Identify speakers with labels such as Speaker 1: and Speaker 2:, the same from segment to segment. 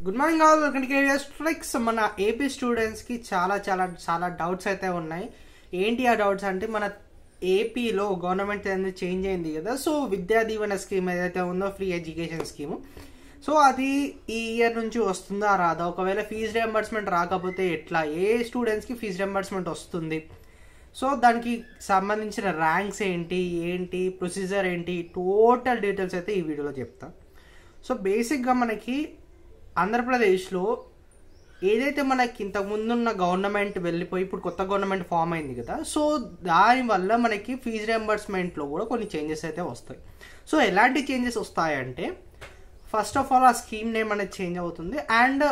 Speaker 1: Good morning all, welcome to KVS tricks. మన AP స్టూడెంట్స్కి చాలా డౌట్స్ అయితే ఉన్నాయి. ఏంటి ఆ డౌట్స్ అంటే, మన ఏపీలో గవర్నమెంట్ అనేది చేంజ్ అయింది కదా. సో విద్యా దీవెన స్కీమ్ ఏదైతే ఉందో, ఫ్రీ ఎడ్యుకేషన్ స్కీమ్, సో అది ఈ ఇయర్ నుంచి వస్తుందా రాదా? ఒకవేళ ఫీజు రియంబర్స్మెంట్ రాకపోతే ఎట్లా? ఏ స్టూడెంట్స్కి ఫీజు రియంబర్స్మెంట్ వస్తుంది? సో దానికి సంబంధించిన ర్యాంక్స్ ఏంటి ప్రొసీజర్ ఏంటి, టోటల్ డీటెయిల్స్ అయితే ఈ వీడియోలో చెప్తా. సో బేసిక్గా మనకి ఆంధ్రప్రదేశ్లో ఏదైతే మనకి ఇంతకు ముందున్న గవర్నమెంట్ వెళ్ళిపోయి ఇప్పుడు కొత్త గవర్నమెంట్ ఫామ్ అయింది కదా. సో దానివల్ల మనకి ఫీజు రియంబర్స్మెంట్లో కూడా కొన్ని చేంజెస్ అయితే వస్తాయి. సో ఎలాంటి చేంజెస్ వస్తాయంటే, ఫస్ట్ ఆఫ్ ఆల్ ఆ స్కీమ్ నేమ్ అనేది చేంజ్ అవుతుంది. అండ్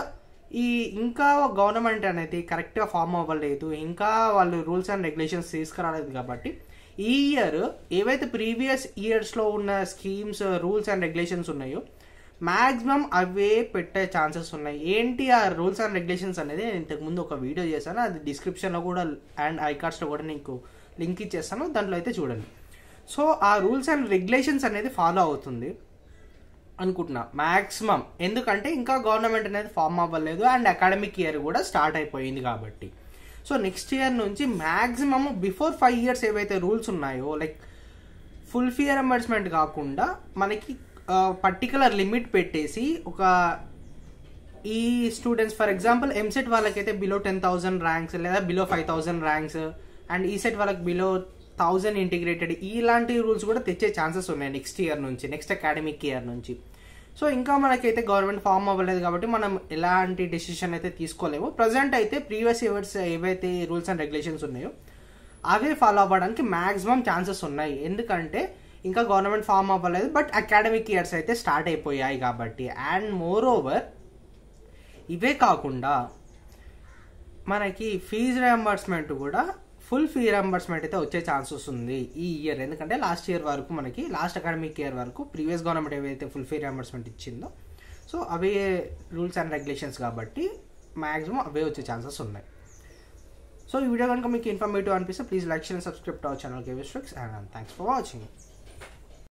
Speaker 1: ఇంకా గవర్నమెంట్ అనేది కరెక్ట్గా ఫామ్ అవ్వలేదు, ఇంకా వాళ్ళు రూల్స్ అండ్ రెగ్యులేషన్స్ తీసుకురాలేదు. కాబట్టి ఈ ఇయర్ ఏవైతే ప్రీవియస్ ఇయర్స్లో ఉన్న స్కీమ్స్, రూల్స్ అండ్ రెగ్యులేషన్స్ ఉన్నాయో మ్యాక్సిమం అవే పెట్టే ఛాన్సెస్ ఉన్నాయి. ఏంటి ఆ రూల్స్ అండ్ రెగ్యులేషన్స్ అనేది నేను ఇంతకుముందు ఒక వీడియో చేశాను, అది డిస్క్రిప్షన్లో కూడా అండ్ ఐకార్డ్స్లో కూడా నీకు లింక్ ఇచ్చేస్తాను, దాంట్లో అయితే చూడండి. సో ఆ రూల్స్ అండ్ రెగ్యులేషన్స్ అనేది ఫాలో అవుతుంది అనుకుంటున్నా మ్యాక్సిమం, ఎందుకంటే ఇంకా గవర్నమెంట్ అనేది ఫామ్ అవ్వలేదు అండ్ అకాడమిక్ ఇయర్ కూడా స్టార్ట్ అయిపోయింది కాబట్టి. సో నెక్స్ట్ ఇయర్ నుంచి మ్యాక్సిమం బిఫోర్ 5 years ఏవైతే రూల్స్ ఉన్నాయో, లైక్ ఫుల్ ఫీ రియంబర్స్మెంట్ కాకుండా మనకి పర్టికులర్ లిమిట్ పెట్టేసి, ఒక ఈ స్టూడెంట్స్ ఫర్ ఎగ్జాంపుల్ ఎంసెట్ వాళ్ళకైతే బిలో 10,000 ర్యాంక్స్ లేదా బిలో 5,000 ర్యాంక్స్, అండ్ ఈసెట్ వాళ్ళకి బిలో 1,000 ఇంటిగ్రేటెడ్, ఇలాంటి రూల్స్ కూడా తెచ్చే ఛాన్సెస్ ఉన్నాయి నెక్స్ట్ ఇయర్ నుంచి, నెక్స్ట్ అకాడమిక్ ఇయర్ నుంచి. సో ఇంకా మనకైతే గవర్నమెంట్ ఫామ్ అవ్వలేదు కాబట్టి మనం ఎలాంటి డెసిషన్ అయితే తీసుకోలేము. ప్రజెంట్ అయితే ప్రీవియస్ ఇయర్స్ ఏవైతే రూల్స్ అండ్ రెగ్యులేషన్స్ ఉన్నాయో అవే ఫాలో అవ్వడానికి మ్యాక్సిమం ఛాన్సెస్ ఉన్నాయి, ఎందుకంటే ఇంకా గవర్నమెంట్ ఫామ్ అవ్వలేదు బట్ అకాడమిక్ ఇయర్స్ అయితే స్టార్ట్ అయిపోయాయి కాబట్టి. అండ్ మోర్ ఓవర్ ఇవే కాకుండా మనకి ఫీజు రియంబర్స్మెంట్ కూడా ఫుల్ ఫీ రియంబర్స్మెంట్ అయితే వచ్చే ఛాన్సెస్ ఉంది ఈ ఇయర్, ఎందుకంటే లాస్ట్ ఇయర్ వరకు మనకి లాస్ట్ అకాడమిక్ ఇయర్ వరకు ప్రీవియస్ గవర్నమెంట్ ఏవైతే ఫుల్ ఫీ రియంబర్స్మెంట్ ఇచ్చిందో so away rules and regulations కాబట్టి మ్యాక్సిమం అవే వచ్చే ఛాన్సెస్ ఉన్నాయి. సో ఈ వీడియో కనుక మీకు ఇన్ఫర్మేటివ్ అనిపిస్తే please like, share and subscribe to our channel KVS tricks, and thanks for watching.